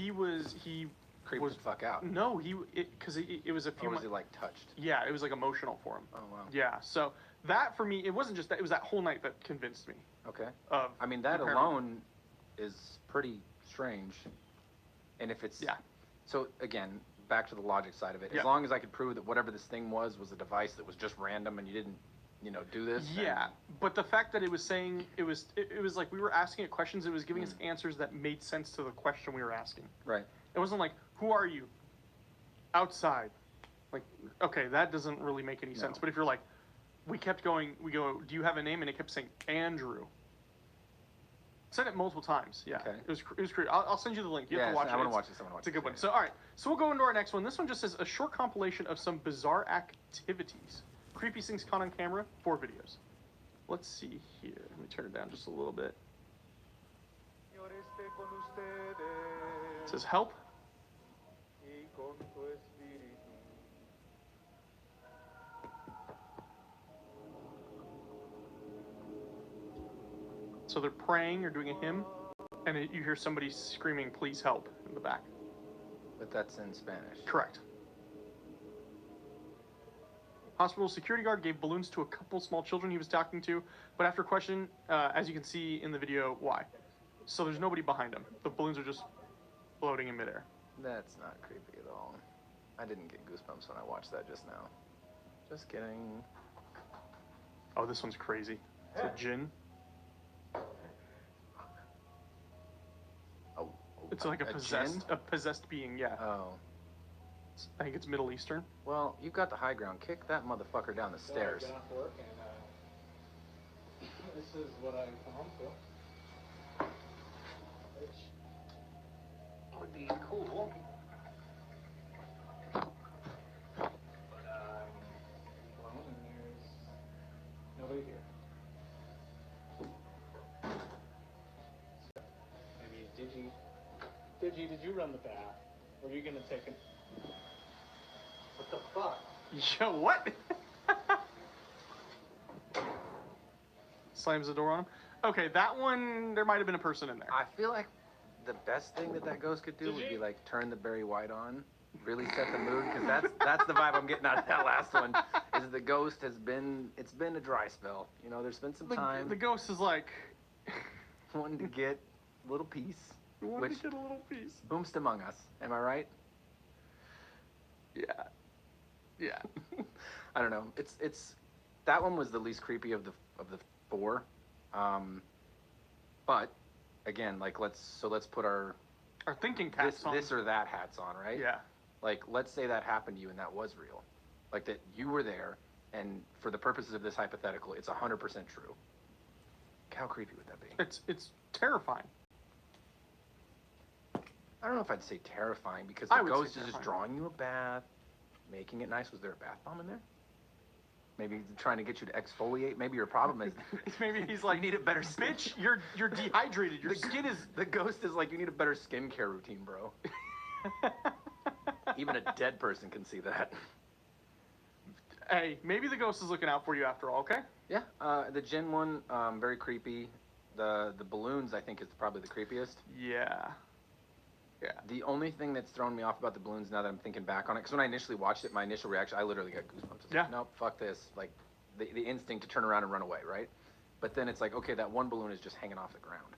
he creeped was the fuck out. No, because it was a few. Or was he like touched? Yeah, it was like emotional for him. Oh wow. Yeah, so that for me, it wasn't just that; it was that whole night that convinced me. Okay. I mean, that alone is pretty strange, and if it's So again, back to the logic side of it. As long as I could prove that whatever this thing was a device that was just random and you didn't, do this. Yeah, but the fact that it was saying it was like we were asking it questions. It was giving us answers that made sense to the question we were asking. Right. It wasn't like, who are you? Outside. Like, okay, that doesn't really make any sense. But if you're like, we kept going, we go, do you have a name? And it kept saying Andrew. Said it multiple times. Yeah. Okay. It was great. I'll send you the link. You have to watch it. I want to watch this. It's a good one. So, all right. So we'll go into our next one. This one just says a short compilation of some bizarre activities. Creepy things caught on camera, 4 videos. Let's see here. Let me turn it down just a little bit. It says help. So they're praying or doing a hymn, and you hear somebody screaming, "Please help," in the back. But that's in Spanish. Correct. Hospital security guard gave balloons to a couple small children he was talking to, but after question, as you can see in the video, why? So there's nobody behind him. The balloons are just floating in midair. That's not creepy at all. I didn't get goosebumps when I watched that just now. Just kidding. Oh, this one's crazy. It's a jinn. Oh, it's like a possessed being, yeah. Oh. I think it's Middle Eastern. Well, you've got the high ground. Kick that motherfucker down the stairs. I've been off work and this is what I come home to. Which would be cool. But alone and there's nobody here. So, maybe did you run the bath? Or are you gonna take it? What the fuck? Yo, what? Slams the door on him. Okay, that one, there might have been a person in there. I feel like the best thing that ghost could do would be like turn the Barry White on, really set the mood, because that's the vibe I'm getting out of that last one. Is the ghost it's been a dry spell. There's been some time. The ghost is like wanting to get a little peace. Wanting to get a little piece. Boomst among us. Am I right? Yeah. Yeah. I don't know. It's that one was the least creepy of the 4. But again, like let's put our thinking caps on. This or that hats on, right? Yeah. Like let's say that happened to you and that was real. Like that you were there, and for the purposes of this hypothetical, it's 100% true. How creepy would that be? It's terrifying. I don't know if I'd say terrifying, because the ghost is just drawing you a bath, making it nice. Was there a bath bomb in there? Maybe trying to get you to exfoliate. Maybe your problem is maybe he's like, you need a better skin. Bitch, you're dehydrated. Your skin is. The ghost is like, you need a better skincare routine, bro. Even a dead person can see that. Hey, maybe the ghost is looking out for you after all. Okay. Yeah. The Jinn one, very creepy. The balloons, I think, is probably the creepiest. Yeah. Yeah. The only thing that's thrown me off about the balloons, now that I'm thinking back on it, because when I initially watched it, my initial reaction, I literally got goosebumps. Yeah. Like, nope, fuck this. Like, the instinct to turn around and run away, right? But then it's like, okay, that one balloon is just hanging off the ground.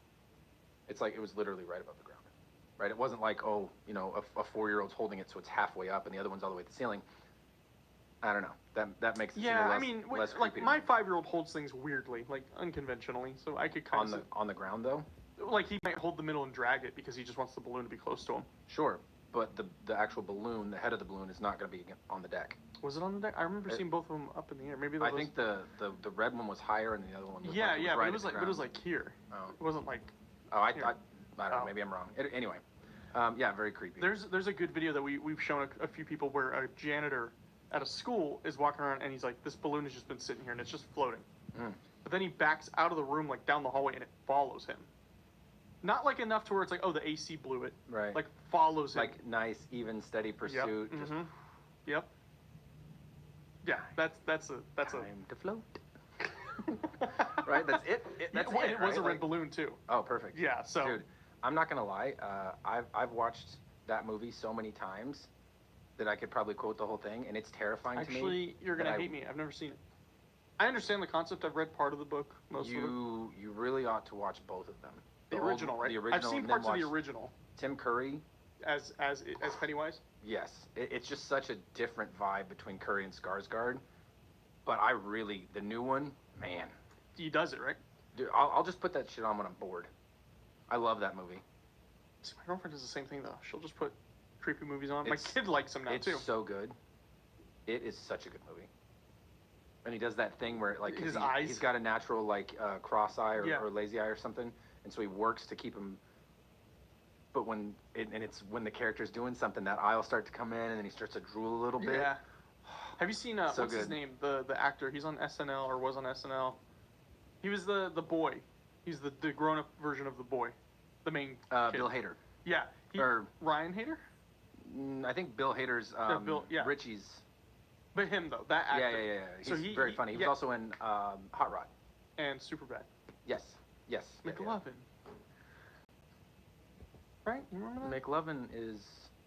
It's like it was literally right above the ground, right? It wasn't like, oh, a 4-year-old's holding it so it's halfway up and the other one's all the way to the ceiling. I don't know. That makes it seem less like creepy my 5-year-old holds things weirdly, like unconventionally, so I could kind of on the ground though. Like he might hold the middle and drag it because he just wants the balloon to be close to him. Sure, but the actual balloon, the head of the balloon, is not going to be on the deck. Was it on the deck? I remember seeing both of them up in the air. Maybe I think the red one was higher and the other one was right but it was like here. Oh. It wasn't like. Oh, I don't know. Maybe I'm wrong. Anyway, yeah, very creepy. There's a good video that we've shown a few people where a janitor at a school is walking around and he's like, this balloon has just been sitting here and it's just floating. But then he backs out of the room, like down the hallway, and it follows him. Not like enough to where it's like, oh, the AC blew it. Right. Like follows him. Like nice, even, steady pursuit. Yep. Just... Yep. Yeah, that's a time to float. Right. That's it. That's it. It was a red balloon too. Oh, perfect. Yeah. So. Dude, I'm not gonna lie. I've watched that movie so many times that I could probably quote the whole thing, and it's terrifying to me. Actually, you're gonna hate me. I've never seen it. I understand the concept. I've read part of the book, most of it. You really ought to watch both of them. The original, right? The original. I've seen parts of the original. Tim Curry. As Pennywise. Yes, it's just such a different vibe between Curry and Skarsgård. But the new one, man. He does it, right? Dude, I'll just put that shit on when I'm bored. I love that movie. See, my girlfriend does the same thing though. She'll just put creepy movies on. My kid likes them now too. It's so good. It is such a good movie. And he does that thing where like his eyes. He's got a natural like cross eye or lazy eye or something, and so he works to keep him. But when the character's doing something, that eye will start to come in, and then he starts to drool a little bit. Yeah. Have you seen so what's his name? The actor. He's on SNL or was on SNL. He was the boy. He's the grown up version of the boy, the main kid. Bill Hader. Yeah. Or Ryan Hader. I think Bill Hader's Richie's. But him though, that actor. Yeah. He's very funny. He was also in Hot Rod. And Superbad. Yes. McLovin. Right? You remember that? McLovin is.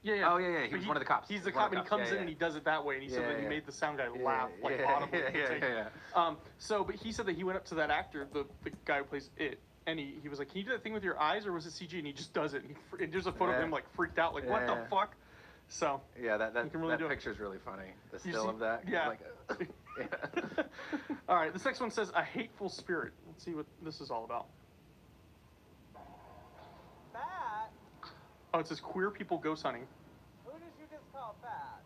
Yeah. Oh yeah. He was one of the cops. He's the cop, and he comes in and he does it that way, and he said that he made the sound guy laugh audibly. But he said that he went up to that actor, the guy who plays it, and he was like, "Can you do that thing with your eyes, or was it CG?" And he just does it. And there's a photo of him like freaked out, like, "What the fuck?" So that picture's really funny. The still of that. Yeah. Like, All right. This next one says a hateful spirit. Let's see what this is all about. Fat? Oh, it says queer people ghost hunting. Who did you just call fat?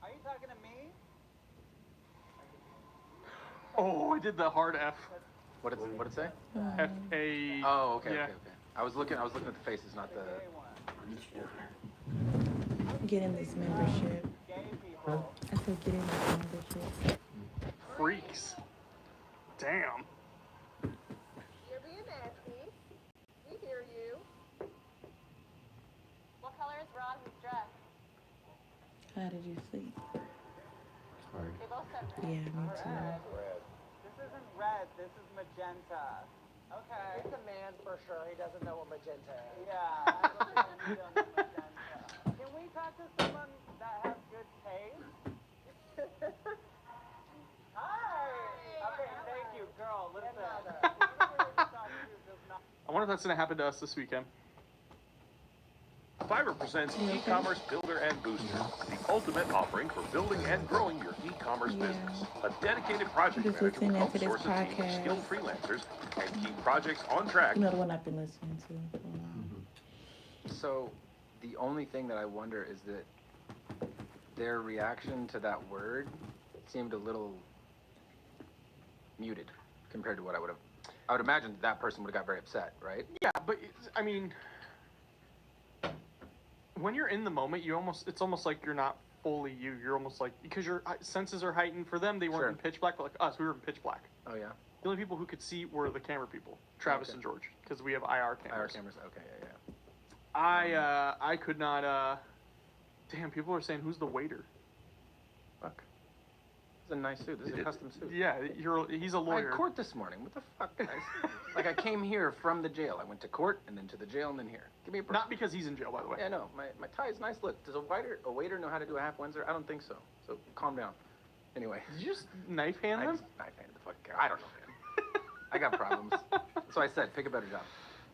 Are you talking to me? Oh, I did the hard F. What did it say? F-A. Oh, okay. I was looking at the faces, not the. Getting this membership. I said getting this membership. Freaks. Damn. You're being nasty. We hear you. What color is Roz's dress? How did you sleep? They both said red. Yeah, me too. This isn't red, this is magenta. Okay. It's a man for sure. He doesn't know what magenta is. Yeah, I don't know magenta. Can we talk to someone that has good taste? Hi! Okay, thank you, girl. Listen. I wonder if that's going to happen to us this weekend. Fiverr presents e-commerce builder and booster, the ultimate offering for building and growing your e-commerce business. A dedicated project Just manager will listening help to this source a team of podcast. skilled freelancers and keep projects on track. Another one I've been listening to. So, the only thing that I wonder is that their reaction to that word seemed a little muted compared to what I would imagine that person would have got very upset, right? Yeah, but I mean, when you're in the moment, it's almost like you're not fully you. You're almost like, because your senses are heightened. For them, they weren't in pitch black, but like us, we were in pitch black. Oh yeah. The only people who could see were the camera people, Travis and George, because we have IR cameras. IR cameras. Okay, yeah. I could not. Damn, people are saying, who's the waiter? Fuck. This is a nice suit. This is a custom suit. Yeah, he's a I lawyer. had court this morning. What the fuck, guys? Like, I came here from the jail. I went to court, and then to the jail, and then here. Give me a break. Not because he's in jail, by the way. Yeah, no. My tie is nice. Look, does a waiter know how to do a half Windsor? I don't think so. So calm down. Anyway. Did you just knife hand I him? just knife-handed the fucking guy. I don't know, man. I got problems. So I said, pick a better job.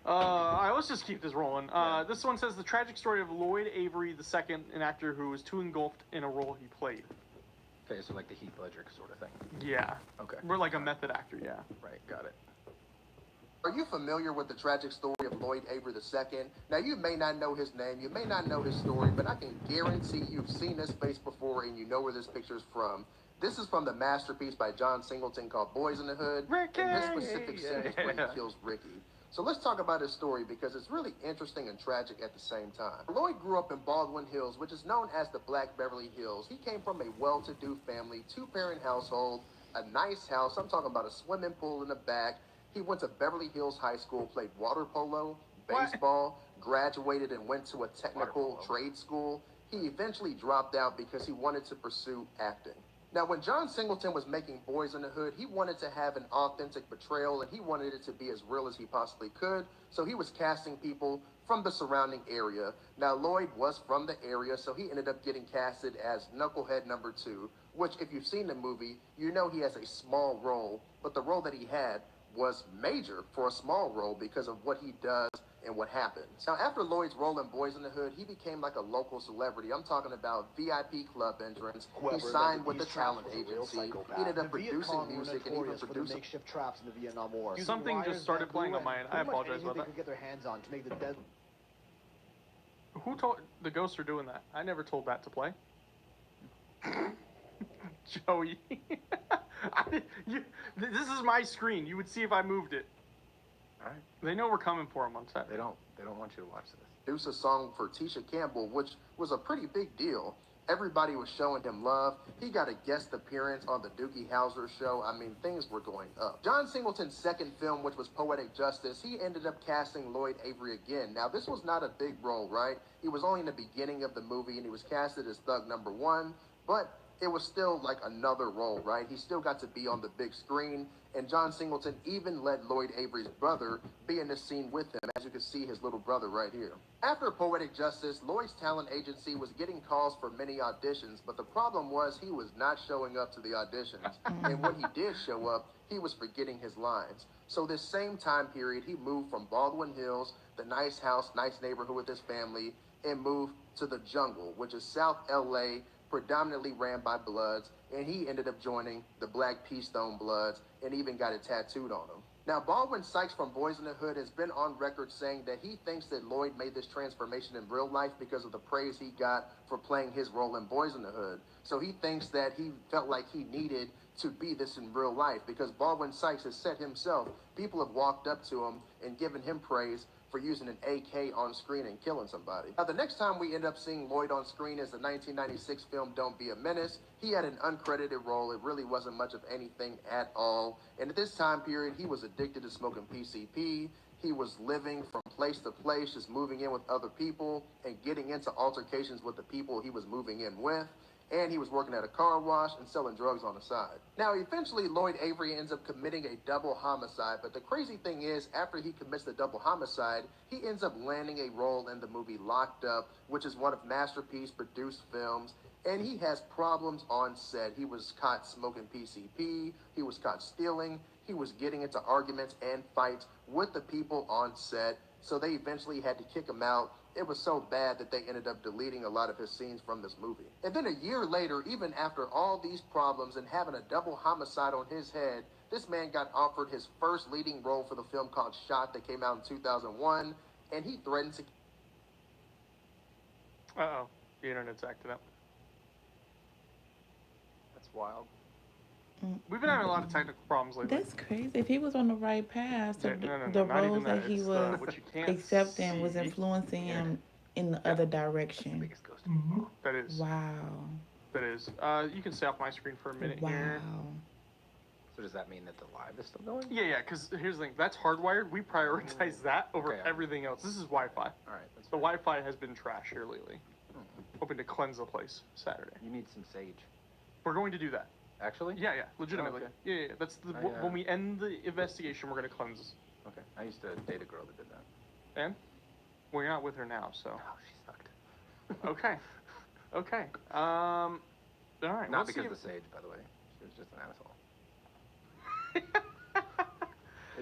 All right, let's just keep this rolling. This one says the tragic story of Lloyd Avery II, an actor who was too engulfed in a role he played. Okay, so like the Heath Ledger sort of thing. Yeah. Okay. We're like a method actor, yeah. Right, got it. Are you familiar with the tragic story of Lloyd Avery II? Now, you may not know his name, you may not know his story, but I can guarantee you've seen this face before and you know where this picture is from. This is from the masterpiece by John Singleton called Boys in the Hood. Ricky! And this specific scene is where he kills Ricky. So let's talk about his story because it's really interesting and tragic at the same time. Lloyd grew up in Baldwin Hills, which is known as the Black Beverly Hills. He came from a well-to-do family, two-parent household, a nice house. I'm talking about a swimming pool in the back. He went to Beverly Hills High School, played water polo, baseball, graduated and went to a technical trade school. He eventually dropped out because he wanted to pursue acting. Now, when John Singleton was making Boys in the Hood, he wanted to have an authentic portrayal, and he wanted it to be as real as he possibly could, so he was casting people from the surrounding area. Now, Lloyd was from the area, so he ended up getting casted as Knucklehead number 2, which, if you've seen the movie, you know he has a small role, but the role that he had was major for a small role because of what he does and what happens. Now, after Lloyd's role in Boys in the Hood, he became like a local celebrity. I'm talking about VIP club entrance. He signed with the talent agency. He ended up producing music and even producing makeshift traps in the Vietnam War. Something just started playing on my end. I apologize about They that. could get their hands on to make the dead. Who told the ghosts are doing that? I never told that to play. Joey. This is my screen. You would see if I moved it. All right. They know we're coming for them on set. They don't want you to watch this. produce a song for Tisha Campbell, which was a pretty big deal. Everybody was showing him love. He got a guest appearance on the Doogie Howser show. I mean, things were going up. John Singleton's second film, which was Poetic Justice, he ended up casting Lloyd Avery again. Now, this was not a big role, right? He was only in the beginning of the movie, and he was casted as Thug Number 1, but it was still like another role, right? He still got to be on the big screen, and John Singleton even let Lloyd Avery's brother be in the scene with him, as you can see his little brother right here. After Poetic Justice, Lloyd's talent agency was getting calls for many auditions, but the problem was he was not showing up to the auditions, and when he did show up, he was forgetting his lines. So this same time period, he moved from Baldwin Hills, the nice house, nice neighborhood with his family, and moved to the jungle, which is South LA, predominantly ran by Bloods, and he ended up joining the Black Keystone Bloods and even got it tattooed on him. Now, Baldwin Sykes from Boys in the Hood has been on record saying that he thinks that Lloyd made this transformation in real life because of the praise he got for playing his role in Boys in the Hood. So he thinks that he felt like he needed to be this in real life because Baldwin Sykes has said himself, people have walked up to him and given him praise for using an AK on screen and killing somebody. Now, the next time we end up seeing Lloyd on screen is the 1996 film Don't Be a Menace. He had an uncredited role. It really wasn't much of anything at all. And at this time period, he was addicted to smoking PCP. He was living from place to place, just moving in with other people and getting into altercations with the people he was moving in with. And he was working at a car wash and selling drugs on the side. Now, eventually, Lloyd Avery ends up committing a double homicide, but the crazy thing is, after he commits the double homicide, he ends up landing a role in the movie Locked Up, which is one of Masterpiece produced films, and he has problems on set. He was caught smoking PCP, he was caught stealing, he was getting into arguments and fights with the people on set, so they eventually had to kick him out. It was so bad that they ended up deleting a lot of his scenes from this movie. And then a year later, even after all these problems and having a double homicide on his head, this man got offered his first leading role for the film called Shot that came out in 2001, and he threatened to... Uh-oh. The internet's acting up. That's wild. We've been having a lot of technical problems lately. That's crazy. If he was on the right path, so Yeah, the not even roles that he It's was what you can't accepting was see. influencing him in the other direction. Biggest ghost. That is. Wow. That is. You can stay off my screen for a minute here. Wow. So does that mean that the live is still going? Yeah, because here's the thing. That's hardwired. We prioritize that over Okay. everything else. This is Wi-Fi. All right. That's The fair. Wi-Fi has been trash here lately. Hoping to cleanse the place Saturday. You need some sage. We're going to do that. Actually? Yeah, legitimately. okay. Yeah. That's the, when we end the investigation, we're going to cleanse. Okay. I used to date a girl that did that. And? Well, you're not with her now, so. Oh, she sucked. Okay. Okay. All right. Not let's because see of if- the sage, by the way. She was just an asshole.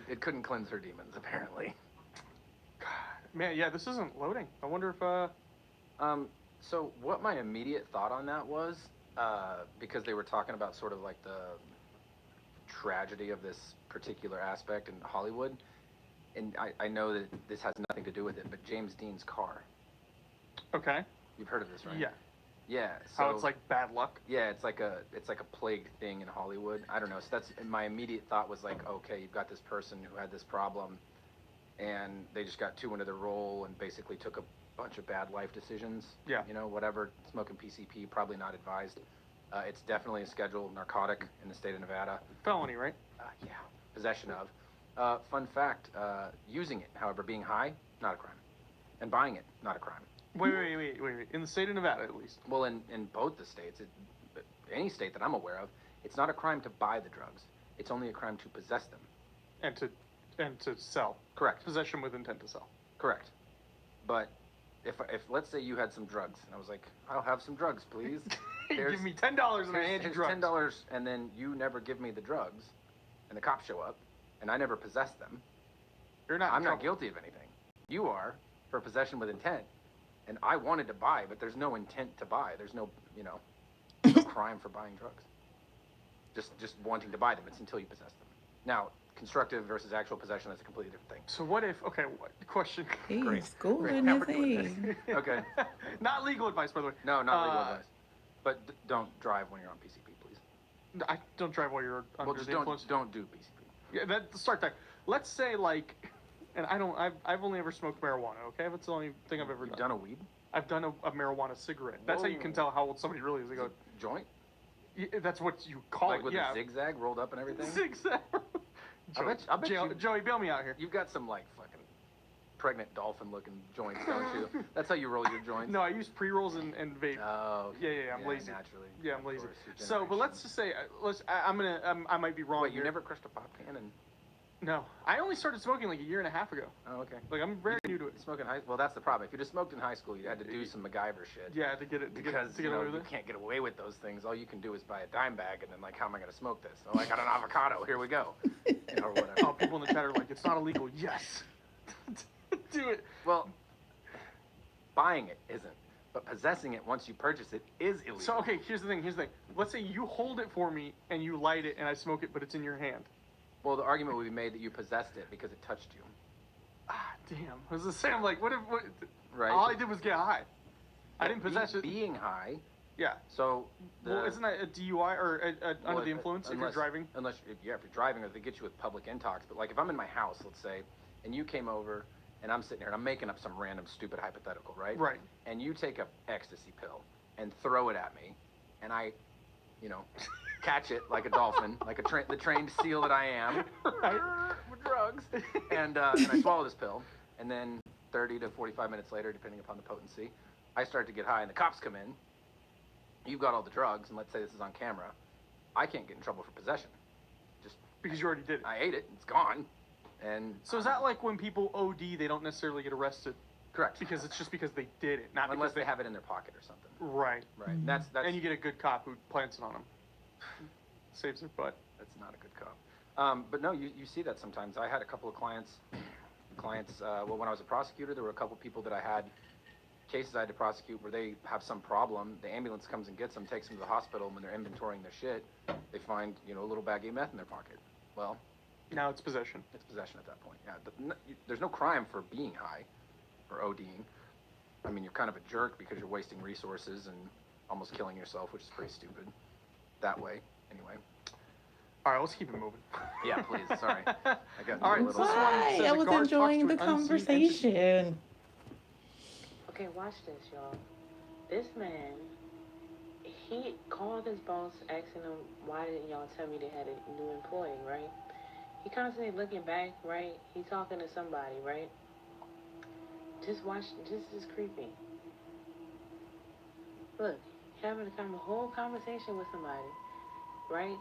It couldn't cleanse her demons, apparently. Man, yeah, this isn't loading. I wonder if, So what my immediate thought on that was, because they were talking about sort of like the tragedy of this particular aspect in Hollywood, and I know that this has nothing to do with it, but James Dean's car. Okay. You've heard of this, right? Yeah. Yeah. So, How it's like bad luck. yeah, it's like a plague thing in Hollywood. I don't know. So that's my immediate thought was like, okay, you've got this person who had this problem, and they just got too into their role and basically took a bunch of bad life decisions. Yeah. You know, whatever. Smoking PCP, probably not advised. It's definitely a scheduled narcotic in the state of Nevada. Felony, right? Yeah. Possession of. Fun fact, using it, however, being high, not a crime. And buying it, not a crime. Wait. In the state of Nevada, at least. Well, in both the states, any state that I'm aware of, it's not a crime to buy the drugs. It's only a crime to possess them. And to sell. Correct. Possession with intent to sell. Correct. But if let's say you had some drugs, and I was like, I'll have some drugs, please. Give me $10 and I hand you drugs. $10, and then you never give me the drugs, and the cops show up, and I never possess them. I'm not guilty of anything. You are for possession with intent, and I wanted to buy, but there's no intent to buy. There's no, no crime for buying drugs. Just wanting to buy them. It's until you possess them. Now, constructive versus actual possession, that's a completely different thing. So what if, question. He's schooling Never his do age. Okay. Not legal advice, by the way. No, not legal advice. But don't drive when you're on PCP, please. I don't drive while you're under the influence. Don't do PCP. Yeah, start there. Let's say and I've only ever smoked marijuana, okay? That's the only thing I've ever done. You've done a weed? I've done a marijuana cigarette. That's how you can tell how old somebody really is. They go, joint? Yeah, that's what you call it, with a zigzag rolled up and everything? Zigzag. I bet Joey, bail me out here. You've got some, fucking pregnant dolphin-looking joints, don't you? That's how you roll your joints? No, I use pre-rolls and vape. Oh. Yeah, I'm lazy. Naturally. Yeah, I'm lazy. So, but let's just say, I might be wrong. Wait, here. you never crushed a pop can and... No, I only started smoking a year and a half ago. Oh, okay. I'm very new to it. Smoking well, that's the problem. If you just smoked in high school, you had to do some MacGyver shit. Yeah, to get it because to get away with you it. can't get away with those things. All you can do is buy a dime bag, and then how am I going to smoke this? Oh, I got an avocado. Here we go. Or whatever. Oh, people in the chat are like, it's not illegal. Yes, do it. Well, buying it isn't, but possessing it once you purchase it is illegal. So okay, here's the thing. Let's say you hold it for me and you light it and I smoke it, but it's in your hand. Well, the argument would be made that you possessed it because it touched you. Ah, damn. I was just saying, what if, right? All I did was get high. I didn't possess it. Being high. Yeah. So. Well, isn't that a DUI or under the influence if you're driving? If you're driving, or they get you with public intox. But if I'm in my house, let's say, and you came over, and I'm sitting here, and I'm making up some random stupid hypothetical, right? Right. And you take a ecstasy pill and throw it at me, and I, catch it like a dolphin, like the trained seal that I am, with drugs, and I swallow this pill, and then 30 to 45 minutes later, depending upon the potency, I start to get high, and the cops come in. You've got all the drugs, and let's say this is on camera. I can't get in trouble for possession, just because you already did it. I ate it; it's gone. And so is that like when people OD, they don't necessarily get arrested? Correct. Because it's just because they did it, not unless because they have it in their pocket or something. Right. Right. Mm-hmm. That's and you get a good cop who plants it on them. Saves their butt. That's not a good cop. But no, you see that sometimes. I had a couple of clients, well, when I was a prosecutor, there were a couple people that I had cases I had to prosecute where they have some problem. The ambulance comes and gets them, takes them to the hospital. When they're inventorying their shit, they find, a little baggie of meth in their pocket. Well, now it's possession. It's possession at that point. Yeah. There's no crime for being high or ODing. I mean, you're kind of a jerk because you're wasting resources and almost killing yourself, which is pretty stupid that way. Anyway. All right, let's keep it moving. Yeah, please. Sorry. I got all right, a little... Why? I was enjoying the conversation. Okay, watch this, y'all. This man, he called his boss asking him, why didn't y'all tell me they had a new employee, right? He constantly looking back, right? He talking to somebody, right? Just watch, this is creepy. Look, having a whole conversation with somebody, right?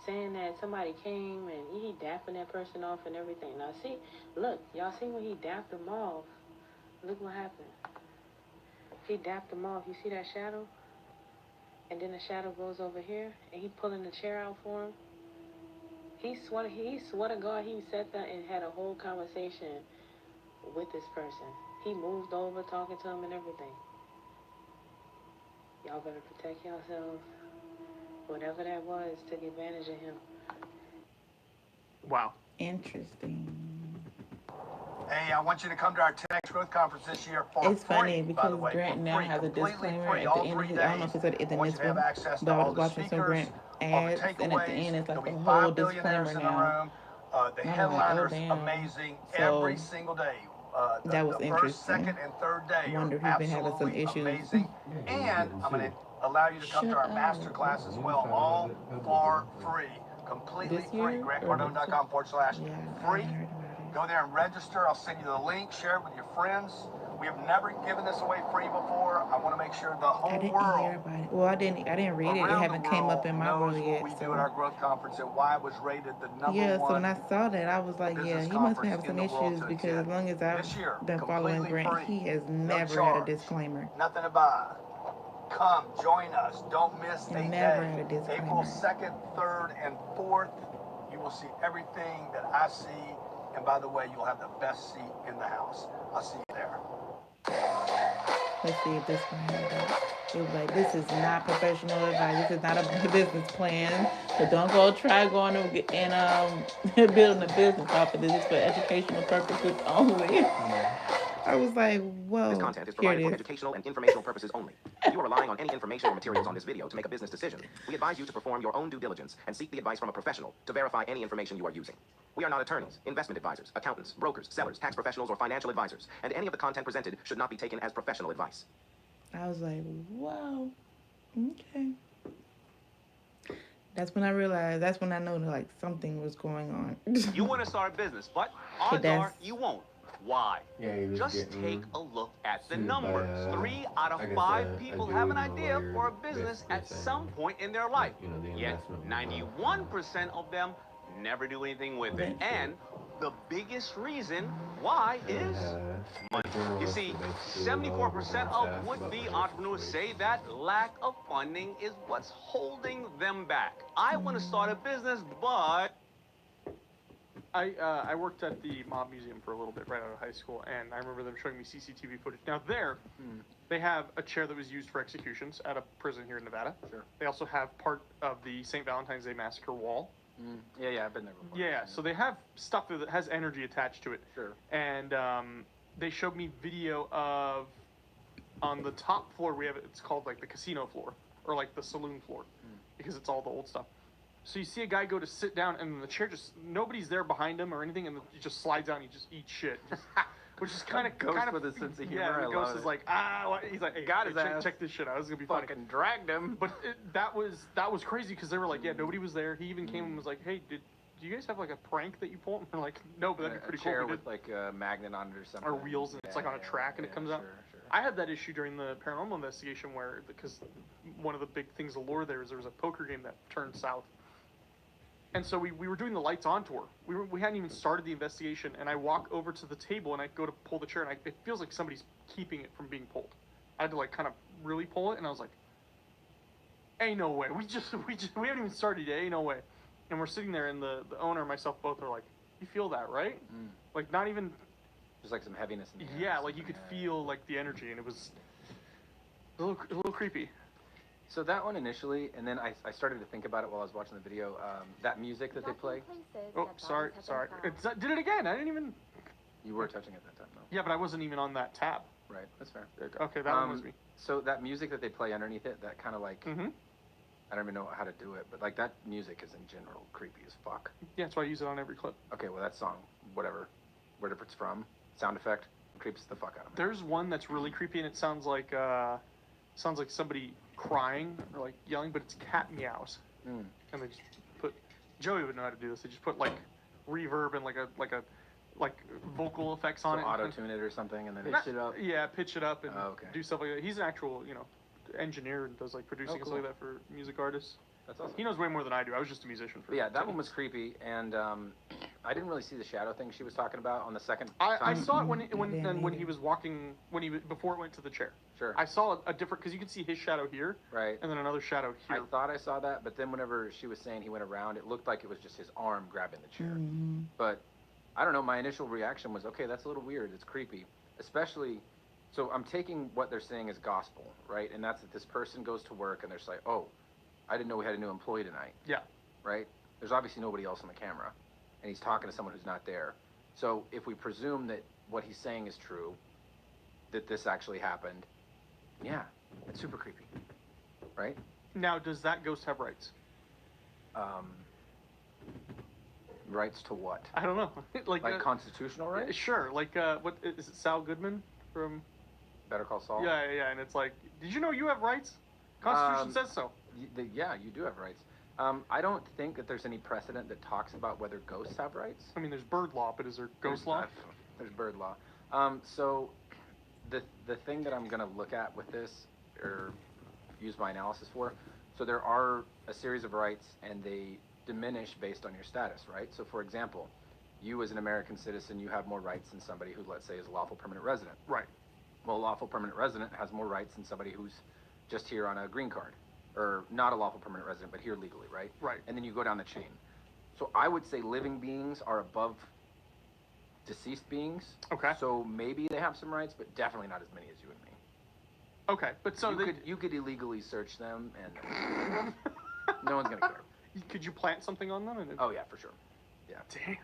Saying that somebody came and he dapping that person off and everything. Now see, look, y'all see when he dapped them off, look what happened. He dapped them off. You see that shadow? And then the shadow goes over here and he pulling the chair out for him. He swore to God he sat there and had a whole conversation with this person. He moved over talking to him and everything. Y'all better protect yourselves. Whatever that was took advantage of him. Wow. Interesting. Hey, I want you to come to our 10X Growth Conference this year for It's free, funny because by the way, Grant now has a disclaimer at the end of his, I don't know if it's at the end of this one, but I was watching some Grant ads, and at the end it's like a whole disclaimer now. The headliner's amazing every single day. That was the interesting. First, second, and third day I wonder if he's been having some issues. amazing. And I'm going to allow you to come to our master class as well, all for free. Completely free. GrantCardone.com/free. Go there and register. I'll send you the link. Share it with your friends. We have never given this away free before. I want to make sure the whole I didn't world, hear about it. Well, I didn't read it. It around haven't the came world, up in my knows world what yet. we do So at our growth conference and why it was rated the number yeah, so one when I saw that, I was like, yeah, business he must be conference having some in the world issues to because as attend. long as I've This year, been following completely Grant, free, he has no never had a charge, disclaimer. nothing to buy. Come, join us. Don't miss a Never day. had a disclaimer. April 2nd, 3rd, and 4th, you will see everything that I see. And by the way, you'll have the best seat in the house. I'll see you there. Let's see if this one has that. It was like, this is not professional advice. This is not a business plan. So don't go try going and building a business off of this. It's for educational purposes only. I was like, whoa. This content is provided for educational and informational purposes only. If you are relying on any information or materials on this video to make a business decision, we advise you to perform your own due diligence and seek the advice from a professional to verify any information you are using. We are not attorneys, investment advisors, accountants, brokers, sellers, tax professionals, or financial advisors, and any of the content presented should not be taken as professional advice. I was like, whoa, okay. That's when I realized, that's when I know that, like, something was going on. You want to start a business, but odds are you won't. Why? Just take a look at the numbers. 3 out of 5 people have an idea for a business at some point in their life. Yet 91% of them never do anything with it. And the biggest reason why is money. You see, 74% of would-be entrepreneurs say that lack of funding is what's holding them back. I want to start a business, but I worked at the Mob Museum for a little bit right out of high school, and I remember them showing me CCTV footage. Now there, they have a chair that was used for executions at a prison here in Nevada. Sure. They also have part of the St. Valentine's Day Massacre wall. Yeah, I've been there before. Yeah, so they have stuff that has energy attached to it. Sure. And they showed me video of, on the top floor, we have, it's called like the casino floor, or like the saloon floor, because it's all the old stuff. So you see a guy go to sit down, and the chair just, nobody's there behind him or anything, and he just slides down and he just eats shit. Which is kind of Ghost with a sense of humor. Yeah, I the love ghost it. is like, he's like, hey, Got his ass. check this shit out. This is gonna be funny. Fucking dragged him. But that was crazy because they were like, yeah, nobody was there. He even came and was like, hey, do you guys have like a prank that you pull? And they're like, no, but that'd be pretty a chair cool. with like a magnet on it or something. Or wheels, and it's like on a track and it comes out. Sure. I had that issue during the paranormal investigation where, because one of the big things of lore there is there was a poker game that turned south. And so we were doing the lights on tour. We hadn't even started the investigation, and I walk over to the table and I go to pull the chair, and it feels like somebody's keeping it from being pulled. I had to like kind of really pull it, and I was like, ain't no way. We haven't even started yet. Ain't no way. And we're sitting there, and the owner and myself both are like, you feel that, right? Like not even. There's like some heaviness in the air. Yeah, like you could feel like the energy, and it was a little creepy. So that one initially, and then I started to think about it while I was watching the video. That music that they play. Oh, sorry. Did it again. I didn't even. You were touching it that time, though. Yeah, but I wasn't even on that tab. Right, that's fair. Okay, that one was me. So that music that they play underneath it, that kind of like, I don't even know how to do it, but like that music is in general creepy as fuck. Yeah, that's why I use it on every clip. Okay, well that song, whatever it's from, sound effect, creeps the fuck out of me. There's one that's really creepy, and it sounds like somebody crying or like yelling, but it's cat meows. And they just put, Joey would know how to do this. They just put like reverb and like vocal effects on it. Auto tune it or something, and then pitch it up. Yeah, pitch it up and okay. do stuff like that. He's an actual, engineer and does like producing and stuff like that for music artists. That's awesome. He knows way more than I do. I was just a musician for. But yeah, that one was creepy, and I didn't really see the shadow thing she was talking about on the second. I saw it when he was walking before it went to the chair. Sure. I saw a different, because you can see his shadow here, right, and then another shadow here. I thought I saw that, but then whenever she was saying he went around, it looked like it was just his arm grabbing the chair. But I don't know. My initial reaction was, okay, that's a little weird. It's creepy, especially. So I'm taking what they're saying as gospel, right? And that's that this person goes to work and they're just like, oh, I didn't know we had a new employee tonight. Yeah. Right? There's obviously nobody else on the camera, and he's talking to someone who's not there. So if we presume that what he's saying is true, that this actually happened, yeah, it's super creepy, right? Now, does that ghost have rights? Rights to what? I don't know. like constitutional rights? Sure. Like, what is it? Sal Goodman from Better Call Saul? Yeah. And it's like, did you know you have rights? Constitution says so. Yeah, you do have rights. I don't think that there's any precedent that talks about whether ghosts have rights. I mean, there's bird law, but is there ghost law? There's bird law. So the thing that I'm going to look at with this, or use my analysis for, so there are a series of rights, and they diminish based on your status, right? So for example, you as an American citizen, you have more rights than somebody who, let's say, is a lawful permanent resident. Right. Well, a lawful permanent resident has more rights than somebody who's just here on a green card, or not a lawful permanent resident, but here legally, right? Right. And then you go down the chain. So I would say living beings are above deceased beings. Okay. So maybe they have some rights, but definitely not as many as you and me. Okay, but so you could illegally search them, and no one's gonna care. Could you plant something on them? Oh yeah, for sure. Yeah.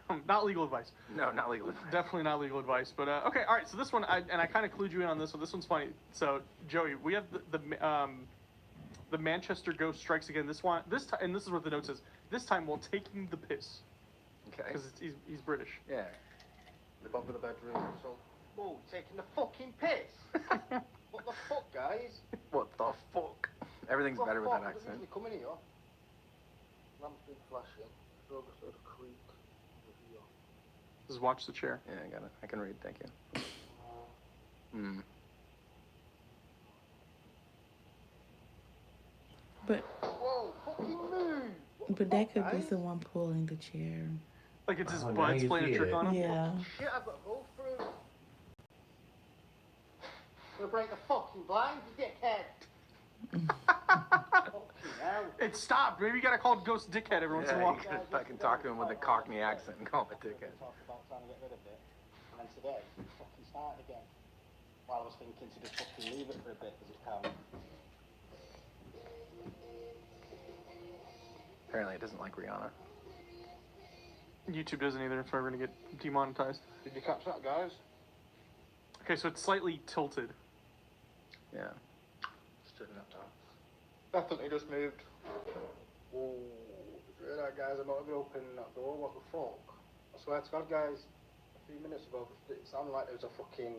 Damn, not legal advice. No, not legal advice. Definitely not legal advice. But okay, all right. So this one, I kind of clued you in on this one. This one's funny. So Joey, we have the Manchester Ghost strikes again. This time, and this is what the note says. This time while taking the piss. Okay. Because he's British. Yeah. The bump of the bedroom. So, Oh, taking the fucking piss. What the fuck, guys? What the fuck? Everything's What the better with fuck? that I didn't accent. usually come in here. Lamp's been flashing. So I heard a creak. Just watch the chair. Yeah, I got it. I can read. Thank you. Hmm. But Whoa, fucking move! but that could be someone pulling the chair. Like it's his buds playing a trick on him? Yeah. Shit, I've got to go through. Gonna break the fucking blinds, you dickhead. Fucking hell. It stopped. Maybe you gotta call Ghost Dickhead every once in a while. You could fucking talk to him with a Cockney accent and call him a dickhead. Talk about trying to get rid of it. And today, it fucking started again. While I was thinking to just fucking leave it for a bit, because it can. Apparently it doesn't like Rihanna. YouTube doesn't either, so we're gonna get demonetized. Did you catch that, guys? Okay, so it's slightly tilted. Yeah. Just turning that down. Definitely just moved. Whoa. Did you hear that, guys? I'm not even opening that door. What the fuck? I swear to God, guys, a few minutes ago, it sounded like there was a fucking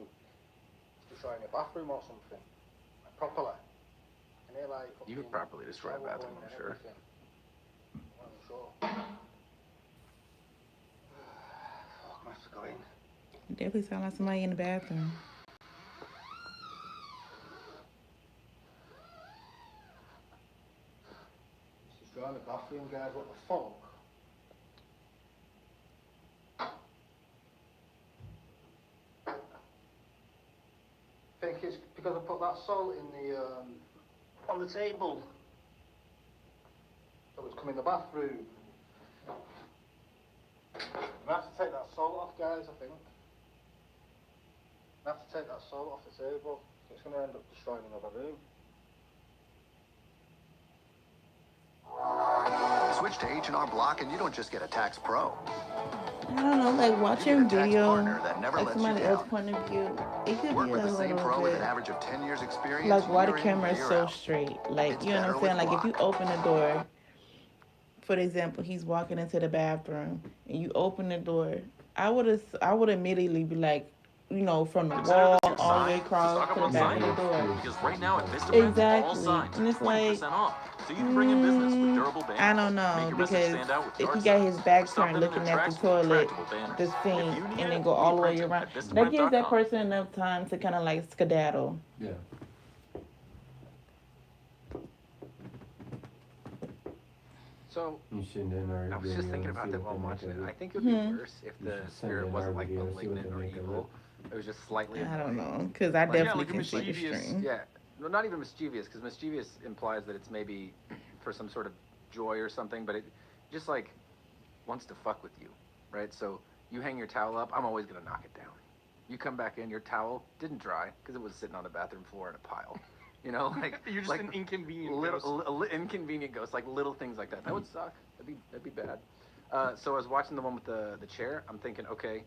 destroying a bathroom or something. Like, properly. And they're like, You could properly destroy a bathroom, I'm sure. I'm sure. Fuck, I have to go in. It definitely sound like somebody in the bathroom. Destroying the bathroom, guys. What the fuck? I think it's because I put that salt in the on the table. So it's come in the bathroom. I have to take that salt off, guys. I think. I have to take that salt off the table. It's going to end up destroying another room. Switch to H&R Block and you don't just get a tax pro. I don't know, like watching video, partner that never like lets you somebody down. else's point of view, it could Work be with a the same little pro with bit. an average of 10 years experience. Like why the year in, camera is year so out. straight. Like It's you better understand, with like if you Block. open the door, for example, he's walking into the bathroom and you open the door, I would immediately be like, you know, from the wall all the way across to the back of the door. Because right now at Vista Brands, all Exactly. signs And are it's like 20% off. So you can bring in business with durable banners. I don't Make know, your business because stand out with if yard he got signs. his back Stop turned in looking their at tracks the with toilet, retractable banners. the If sink, you need and then it, go all the we way print around, at that gives VistaPrint.com. that person enough time to kind of like skedaddle. Yeah. So, You send in our I was just thinking videos, about see that what while they watching it. make of I it. think it would be Mhm. worse if You the should send spirit in wasn't our like videos, see what malignant they or make of evil. It was just slightly I don't annoying. know, because I Like, yeah, definitely like a can see the mischievous- string. Yeah, well, not even mischievous, because mischievous implies that it's maybe for some sort of joy or something, but it just like wants to fuck with you, right? So you hang your towel up, I'm always gonna knock it down. You come back in, your towel didn't dry because it was sitting on the bathroom floor in a pile. You know, like You're just like an inconvenient ghost. inconvenient ghost, like little things like that. That would suck. That'd be bad. So I was watching the one with the chair. I'm thinking, okay,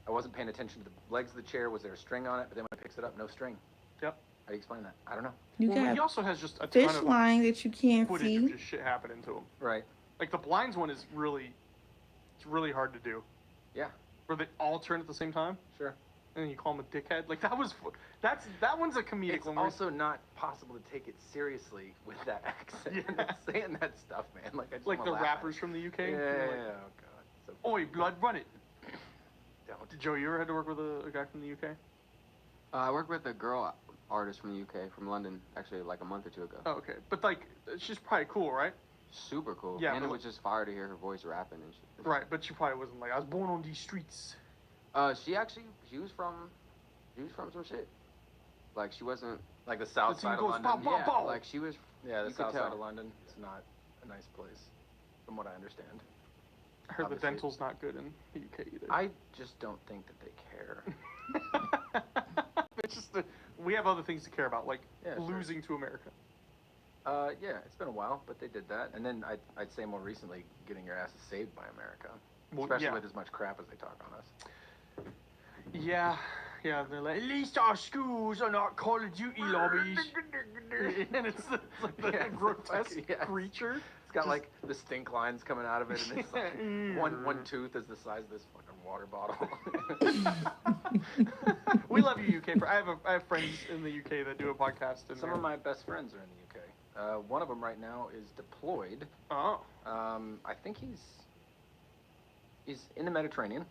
I wasn't paying attention to the legs of the chair. Was there a string on it? But then when I picks it up, no string. Yep. How do you explain that? I don't know. You Well, he got also has just a ton fish of line that you can't footage of see. just shit happening to him. Right. Like the blinds one is it's really hard to do. Yeah. Where they all turn at the same time. Sure. and then you call him a dickhead. Like that one's a comedic It's one. also not possible to take it seriously with that accent. Yeah. Saying that stuff, man. Like I just like wanna the laugh rappers at it. from the UK. Yeah, Like, oh god. So Oi, blood, run it. don't. Joe, you ever had to work with a guy from the UK? I worked with a girl artist from the UK, from London, actually like a month or two ago. Oh, okay. But like, she's probably cool, right? Super cool. Yeah, And it but- was just fire to hear her voice rapping and shit. Right, but she probably wasn't like, I was born on these streets. She was from some shit. Like she wasn't. Like the south The team side of goes London. bow, bow, Yeah, bow. like she was. Yeah, the You could south side tell. of London. It's not a nice place, from what I understand. I heard Obviously. the dental's not good in the UK either. I just don't think that they care. It's just we have other things to care about, like Yeah, sure. losing to America. Yeah, it's been a while, but they did that. And then I'd say more recently, getting your asses saved by America. Well, Especially yeah. with as much crap as they talk on us. Yeah, they're like, at least our schools are not Call of Duty lobbies. And it's like the Yeah, grotesque yes. creature. It's got like the stink lines coming out of it, and it's like one tooth is the size of this fucking water bottle. We love you, UK. I have friends in the UK that do a podcast. And Some of my best friends are in the UK. One of them right now is deployed. Oh. I think he's in the Mediterranean.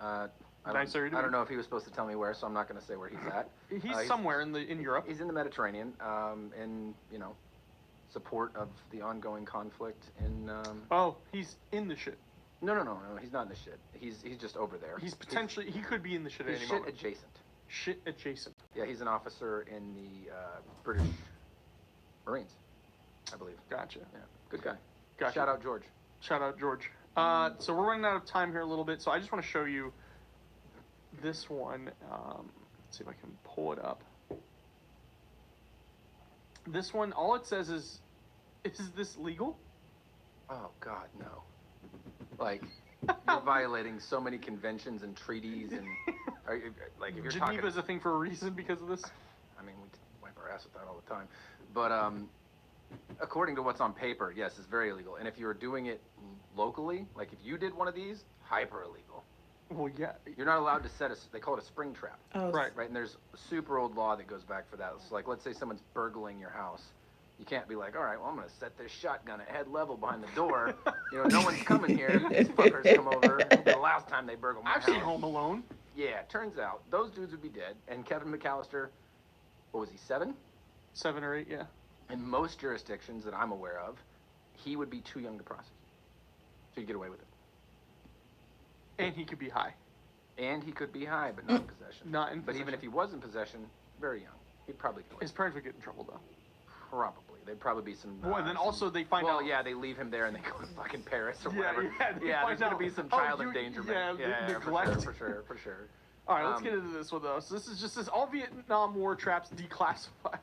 I don't know if he was supposed to tell me where, so I'm not going to say where he's at. He's somewhere in Europe. He's in the Mediterranean, in support of the ongoing conflict in. Oh, he's in the shit. No, he's not in the shit. He's just over there. He could be in the shit at He's any shit moment. adjacent. Shit adjacent. Yeah, he's an officer in the British Marines, I believe. Gotcha. Yeah, good guy. Gotcha. Shout out George. Shout out George. So we're running out of time here a little bit, so I just want to show you this one. Let's see if I can pull it up. This one, all it says is this legal? Oh God, no. Like, you're violating so many conventions and treaties, and like if you're Geneva's talking, a thing for a reason because of this. I mean, we wipe our ass with that all the time. But according to what's on paper, yes, it's very illegal. And if you were doing it locally, like if you did one of these, hyper illegal. Well, yeah. You're not allowed to set they call it a spring trap. Oh, Right. Right, and there's a super old law that goes back for that. So like, let's say someone's burgling your house. You can't be like, all right, well, I'm going to set this shotgun at head level behind the door. No one's coming here. These fuckers come over. The last time they burgled my I've house. seen Home Alone. Yeah, turns out those dudes would be dead. And Kevin McAllister, what was he, 7? 7 or 8, yeah. In most jurisdictions that I'm aware of, he would be too young to prosecute. So you get away with it. And he could be high. And he could be high, but not in possession. Not in But even if he was in possession, very young, he'd probably get away. His parents would get in trouble, though. Probably. There'd probably be some. Well, and then also they find well, out. yeah, they leave him there and they go to fucking Paris or Yeah, whatever. yeah, they Yeah, find there's gonna out, be some oh, child you- endangerment. yeah, neglect. for sure. All right, let's get into this one, though. So this is just this all Vietnam War traps declassified.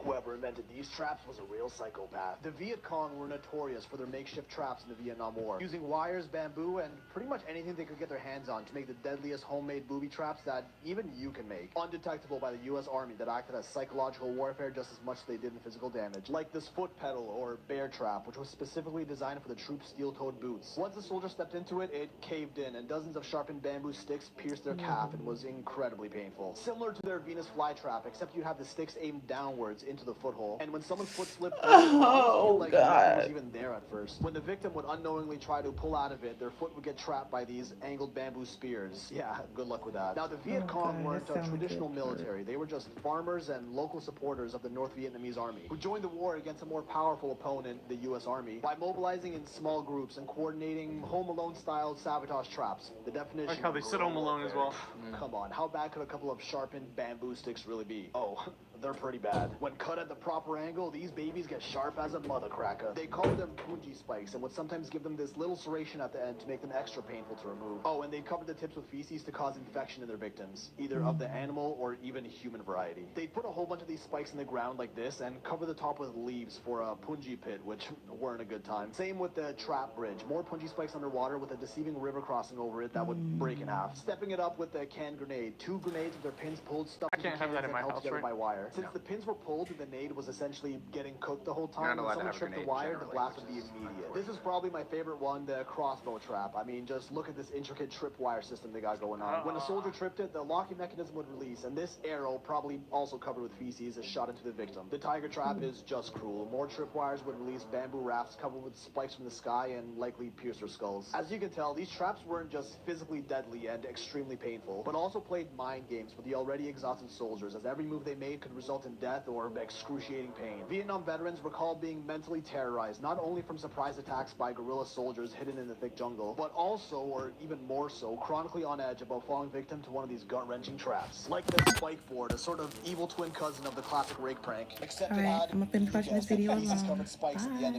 Whoever invented these traps was a real psychopath. The Viet Cong were notorious for their makeshift traps in the Vietnam War, using wires, bamboo, and pretty much anything they could get their hands on to make the deadliest homemade booby traps that even you can make. Undetectable by the U.S. Army that acted as psychological warfare just as much as they did in physical damage. Like this foot pedal, or bear trap, which was specifically designed for the troops' steel-toed boots. Once the soldier stepped into it, it caved in, and dozens of sharpened bamboo sticks pierced their calf and was incredibly painful. Similar to their Venus flytrap, except you have the sticks aimed downwards into the foothold, and when someone's foot slipped Oh, like God. nothing was even there at first. When the victim would unknowingly try to pull out of it, their foot would get trapped by these angled bamboo spears. Yeah, good luck with that. Now, the Viet Cong God, weren't that a sounded traditional good. military. They were just farmers and local supporters of the North Vietnamese army, who joined the war against a more powerful opponent, the U.S. Army, by mobilizing in small groups and coordinating Home Alone-style sabotage traps. The definition. Like how they said Home Alone as well. Come on, how bad could a couple of sharpened bamboo sticks really be? Oh, they're pretty bad. When cut at the proper angle, these babies get sharp as a mother cracker. They call them punji spikes and would sometimes give them this little serration at the end to make them extra painful to remove. Oh, and they'd cover the tips with feces to cause infection in their victims, either of the animal or even human variety. They'd put a whole bunch of these spikes in the ground like this and cover the top with leaves for a punji pit, which weren't a good time. Same with the trap bridge. More punji spikes underwater with a deceiving river crossing over it that would break in half. Stepping it up with a canned grenade. 2 grenades with their pins pulled, stuck I can't have that in my held house, together right? by wire. Since the pins were pulled, that the nade was essentially getting cooked the whole You're time. not When allowed to someone have a tripped the grenade wire, the generally, blast which would be is immediate. This is probably my favorite one, the crossbow trap. I mean, just look at this intricate tripwire system they got going on. When a soldier tripped it, the locking mechanism would release, and this arrow, probably also covered with feces, is shot into the victim. The tiger trap is just cruel. More tripwires would release bamboo rafts covered with spikes from the sky and likely pierce their skulls. As you can tell, these traps weren't just physically deadly and extremely painful, but also played mind games with the already exhausted soldiers, as every move they made could result in death or excruciating pain. Vietnam veterans recall being mentally terrorized, not only from surprise attacks by guerrilla soldiers hidden in the thick jungle, but also, or even more so, chronically on edge about falling victim to one of these gut-wrenching traps. Like the spike board, a sort of evil twin cousin of the classic rake prank. Except Alright, I'm gonna finish watching this video alone. spikes at the end. Bye.